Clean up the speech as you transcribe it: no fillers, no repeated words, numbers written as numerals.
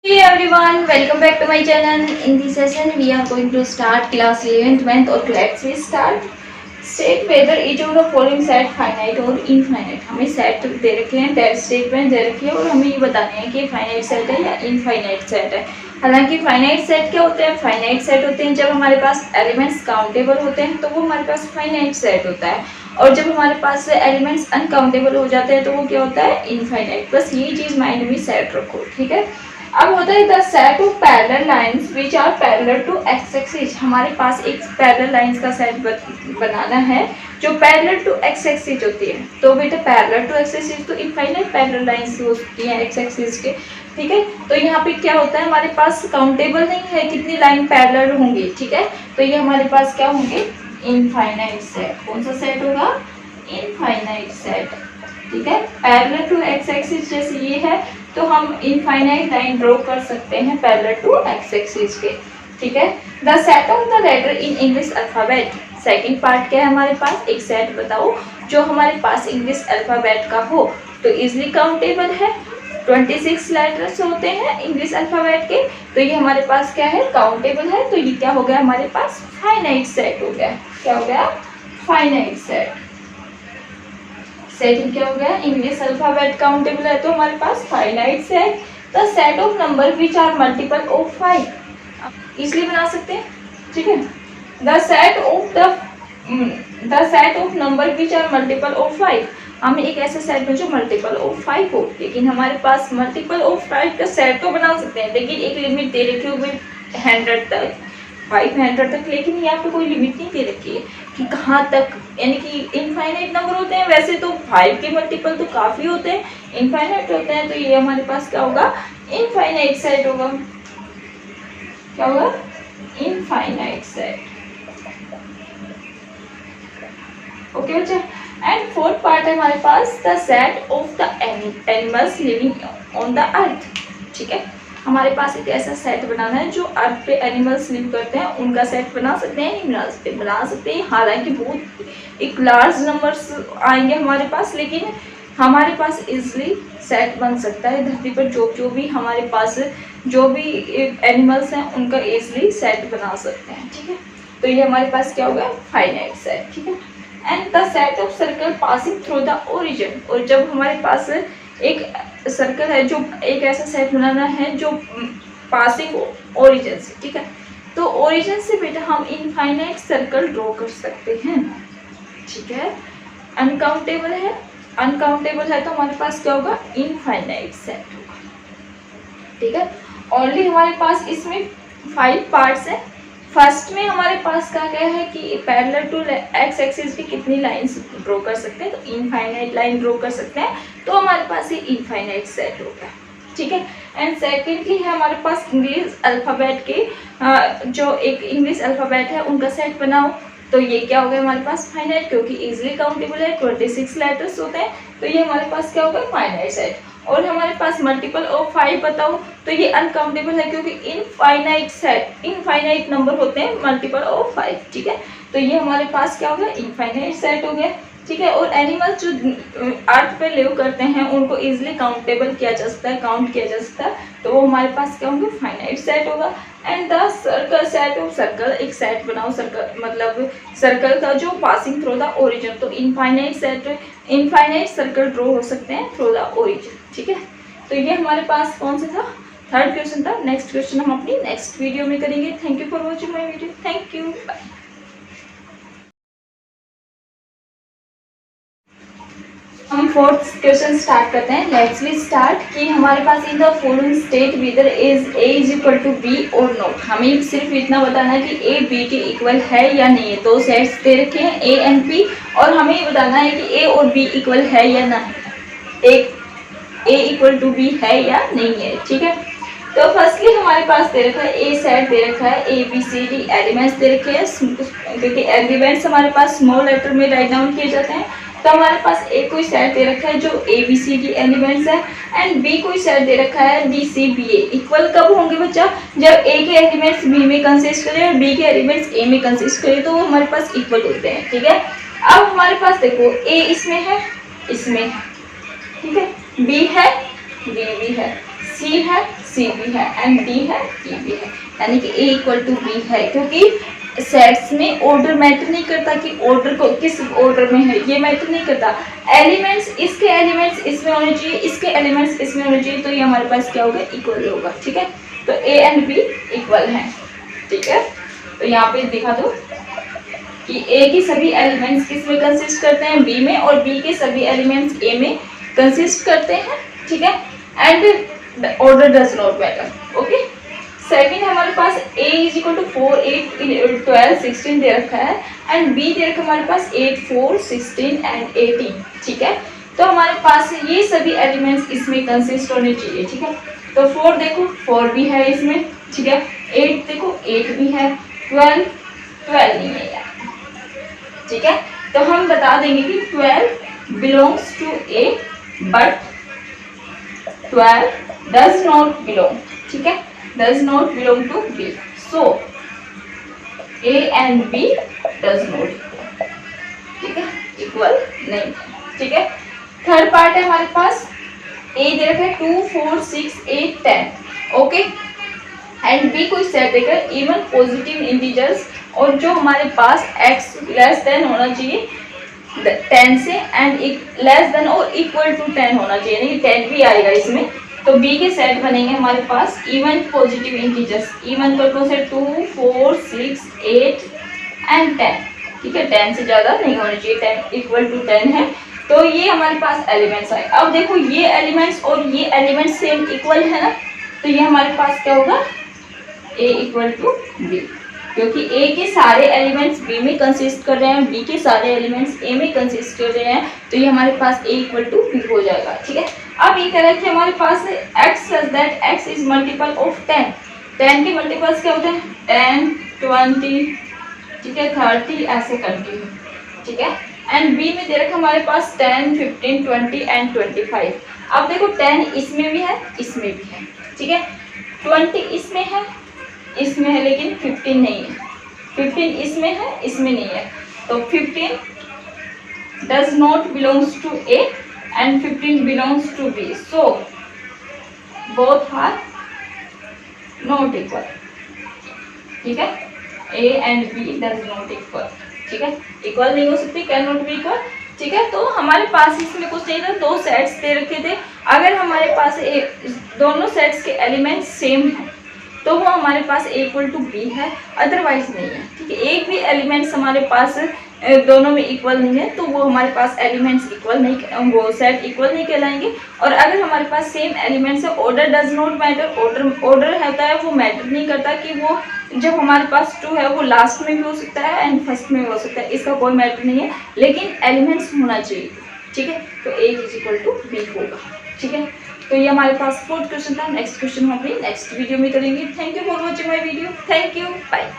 Hey everyone, welcome back to my channel. In this session, we are going to start class 11th month और let's we start. State whether each of the following set finite और infinite. हमें set दे रखे हैं, that statement दे रखी है और हमें ये बताना है कि finite set है या infinite set है. हालांकि finite set क्या होते हैं? Finite set होते हैं जब हमारे पास elements countable होते हैं तो वो हमारे पास finite set होता है. और जब हमारे पास एलिमेंट्स अनकाउंटेबल हो जाते हैं तो वो क्या होता है? इनफाइनाइट. बस ये चीज माइंड में सेट रखो, ठीक है. अब होता है the set of parallel lines which are parallel to X axis. हमारे पास एक पैरेलल लाइंस का सेट बनाना है जो पैरेलल टू एक्स एक्सिस होती है. तो बेटा पैरेलल टू एक्स एक्सिस तो इनफाइनाइट पैरेलल लाइंस होती हैं एक्स एक्सिस के, ठीक है. तो यहाँ पे क्या होता है, हमारे पास काउंटेबल नहीं है कितनी लाइन पैरेलल होंगी, ठीक है. तो ये हमारे पास क्या होंगे? Infinite set. कौन सा सेट होगा? इनफाइनाइट सेट, ठीक है. पैरेलल टू एक्स एक्सिस जैसे ये है तो हम इनफाइनाइट लाइन ड्रॉ कर सकते हैं पैरेलल टू एक्स एक्सिस के, ठीक है. The set of the letter in English alphabet. Second part क्या है हमारे पास? एक सेट बताओ जो हमारे पास इंग्लिश अल्फाबेट का हो. तो इजिली काउंटेबल है, 26 लेटर्स होते हैं इंग्लिश अल्फाबेट के. तो ये हमारे पास क्या है? काउंटेबल है. तो ये क्या हो गया हमारे पास? फाइनाइट सेट हो गया. क्या हो गया? Finite set. सेकंड क्या हो गया? इंग्लिश अल्फाबेट काउंटेबल है तो हमारे पास finite set. The set of number which are multiple of 5. इसलिए बना सकते हैं, ठीक है. The set of number which are multiple of 5. हमें एक ऐसा सेट में जो मल्टीपल ऑफ 5 हो. लेकिन हमारे पास मल्टीपल ऑफ 5 का सेट तो बना सकते हैं लेकिन एक लिमिट दे रखी होगी 100 तक, 500 तक. लेकिन यहाँ पे कोई लिमिट नहीं दे रखी है कि कहाँ तक, यानी कि इनफाइनाइट नंबर होते हैं. वैसे तो 5 के मल्टीपल तो काफ़ी होते हैं, इनफाइनाइट होते हैं. तो ये हमारे पास क्या होगा? इनफाइनाइट सेट होगा. क्या होगा? Infinite set. ओके बच्चा. एंड फोर्थ पार्ट है हमारे पास the set of the animals living on the earth, ठीक है. हमारे पास एक ऐसा सेट बनाना है जो अर्थ पे एनिमल्स लिव करते हैं उनका सेट बना सकते हैं, नहीं बना सकते हैं. हालांकि बहुत एक लार्ज नंबर्स आएंगे हमारे पास लेकिन हमारे पास इजली सेट बन सकता है. धरती पर जो भी हमारे पास जो भी एनिमल्स हैं उनका इजली सेट बना सकते हैं, ठीक है. तो ये हमारे पास क्या होगा? फाइनाइट सेट, ठीक है. And the set of circle passing through the origin. और जब हमारे पास एक सर्कल है जो एक ऐसा सेट बनाना है जो पासिंग ओरिजिन से, ठीक है. तो ओरिजिन से बेटा हम इनफाइनाइट सर्कल ड्रॉ कर सकते हैं, ठीक है. अनकाउंटेबल है, अनकाउंटेबल है तो हमारे पास क्या होगा? इनफाइनाइट सेट होगा, ठीक है. ऑलरेडी हमारे पास इसमें 5 पार्ट्स हैं. फर्स्ट में हमारे पास क्या है कि पैरेलल टू एक्स एक्सिस की कितनी लाइंस ड्रॉ कर सकते हैं? तो इनफाइनाइट लाइन ड्रॉ कर सकते हैं. तो हमारे पास ये इनफाइनाइट सेट हो गया, ठीक है. एंड सेकेंडली है हमारे पास इंग्लिश अल्फ़ाबेट के जो एक इंग्लिश अल्फ़ाबेट है उनका सेट बनाओ. तो ये क्या हो गया हमारे पास? फाइनाइट, क्योंकि इजिली काउंटेबल है, 26 लेटर्स होते हैं. तो ये हमारे पास क्या होगा? Finite set. और हमारे पास मल्टीपल ऑफ 5 बताओ तो ये अनकाउंटेबल है क्योंकि इनफाइनाइट सेट, इनफाइनाइट नंबर होते हैं मल्टीपल ऑफ 5, ठीक है. तो ये हमारे पास क्या हो गया? इनफाइनाइट सेट हो गया, ठीक है. और एनिमल्स जो अर्थ पे लिव करते हैं उनको इजिली काउंटेबल किया जा सकता है, काउंट किया जा सकता है. तो वो हमारे पास क्या होंगे? फाइनाइट सेट होगा. And the circle set of circle. एक सेट बनाओ सर्कल, मतलब सर्कल का जो पासिंग थ्रू द ओरिजिन. तो infinite set, infinite circle draw हो सकते हैं थ्रू द ओरिजिन, ठीक है. तो ये हमारे पास कौन सा था? थर्ड क्वेश्चन था. नेक्स्ट क्वेश्चन हम अपनी नेक्स्ट वीडियो में करेंगे. Thank you for watching my video. Thank you, bye. हम फोर्थ क्वेश्चन स्टार्ट करते हैं. लेट्स वी स्टार्ट कि हमारे पास in the following state whether is A is equal to B or not. हमें सिर्फ इतना बताना है कि ए बी के इक्वल है या नहीं है. 2 सेट्स दे रखे हैं ए एंड बी और हमें ये बताना है कि ए और बी इक्वल है या नहीं, एक ए इक्वल टू बी है या नहीं है, ठीक है. तो फर्स्टली हमारे पास दे रखा है ए सेट दे रखा है, A B C D elements दे रखे हैं क्योंकि एलिमेंट्स हमारे पास स्मॉल लेटर में राइट डाउन किए जाते हैं. तो हमारे पास ए कोई सेट दे रखा है जो A B C D elements है एंड बी कोई सेट दे रखा है B C B A. Equal कब होंगे बच्चा? जब ए के एलिमेंट्स बी में कंसिस्ट करें और बी के एलिमेंट्स ए में कंसिस्ट करें तो वो हमारे पास इक्वल होते हैं, ठीक है. अब हमारे पास देखो ए इसमें है, इसमें है, ठीक है. बी है बी भी है, सी है, सी भी है, एंड डी है, ई भी है, यानी कि ए इक्वल टू बी है। क्योंकि सेट्स में ऑर्डर मैटर नहीं करता कि ऑर्डर को किस ऑर्डर में है, ये मैटर नहीं करता। एलिमेंट्स, इसके एलिमेंट्स इसमें होने चाहिए, इसके एलिमेंट्स इसमें होने चाहिए, तो ये हमारे पास क्या होगा, इक्वल होगा। ठीक है, तो ए एंड बी इक्वल हैं। ठीक है, तो यहाँ पे दिखा दो कि ए के सभी एलिमेंट्स किस में कंसिस्ट करते हैं, बी में, और बी के सभी एलिमेंट्स ए में कंसिस्ट करते हैं। ठीक है, and order does not matter. Okay, second हमारे पास a इज इक्वल टू 4, 8, 12, 16 दे रखा है, एंड b दे रखा हमारे पास 8, 4, 16 एंड 18। ठीक है, तो हमारे पास ये सभी एलिमेंट्स इसमें कंसिस्ट होने चाहिए। ठीक है, तो 4 देखो 4 भी है इसमें। ठीक है, 8 देखो 8 भी है, 12 नहीं है यार। ठीक है, तो हम बता देंगे कि 12 belongs to a but 12 does not belong. ठीक है, does not belong to B. So A and B does not equal. ठीक है, इक्वल नहीं। ठीक है, थर्ड पार्ट है हमारे पास, A दे रखा है 2, 4, 6, 8, 10। ओके, एंड B कोई सेट देकर इवन पॉजिटिव इंटीजर्स, और जो हमारे पास x लेस देन होना चाहिए 10 से, एंड लेस देन और इक्वल टू 10 होना चाहिए, यानी कि 10 भी आएगा इसमें। तो बी के सेट बनेंगे हमारे पास इवन पॉजिटिव इंटीजर्स। इवन का सेट 2, 4, 6, 8 एंड 10। ठीक है, 10 से ज़्यादा नहीं होने चाहिए, 10 इक्वल टू 10 है। तो ये हमारे पास एलिमेंट्स आए। अब देखो ये एलिमेंट्स और ये एलिमेंट्स सेम इक्वल है ना, तो ये हमारे पास क्या होगा, ए इक्वल टू बी, क्योंकि ए के सारे एलिमेंट्स बी में कंसिस्ट कर रहे हैं, बी के सारे एलिमेंट्स ए में कंसिस्ट कर रहे हैं, तो ये हमारे पास ए इक्वल टू बी हो जाएगा। ठीक है, अब ये कह रहा है कि हमारे पास x such that x is multiple of 10। 10 के मल्टीपल्स क्या होते हैं, 10, 20, ठीक है, 30 ऐसे कंटिन्यू। ठीक है, एंड b में दे रखा हमारे पास 10, 15, 20 एंड 25। अब देखो 10 इसमें भी है, इसमें भी है। ठीक है, 20 इसमें है लेकिन 15 नहीं है, 15 इसमें है, इसमें नहीं है, तो 15 does not belongs to A and 15 belongs to B. So both are not equal. ठीक है, A and B does not equal. ठीक है, इक्वल नहीं हो सकती, कैन नॉट बी इक्वल। ठीक है, तो हमारे पास इसमें कुछ नहीं था, 2 सेट्स दे रखे थे। अगर हमारे पास दोनों सेट्स के एलिमेंट्स सेम हैं तो वो हमारे पास A इक्वल टू बी है, अदरवाइज नहीं है। ठीक है, एक भी एलिमेंट्स हमारे पास दोनों में इक्वल नहीं है तो वो हमारे पास एलिमेंट्स इक्वल नहीं, वो सेट इक्वल नहीं कहलाएंगे। और अगर हमारे पास सेम एलिमेंट्स है, order does not matter, order होता है वो मैटर नहीं करता कि वो जब हमारे पास 2 है वो लास्ट में भी हो सकता है एंड फर्स्ट में भी हो सकता है, इसका कोई मैटर नहीं है, लेकिन एलिमेंट्स होना चाहिए। ठीक है, तो A is equal to B होगा। ठीक है, तो ये हमारे पास 4th क्वेश्चन था। नेक्स्ट क्वेश्चन हम अपनी नेक्स्ट वीडियो में करेंगे। Thank you for watching my video. Thank you, bye.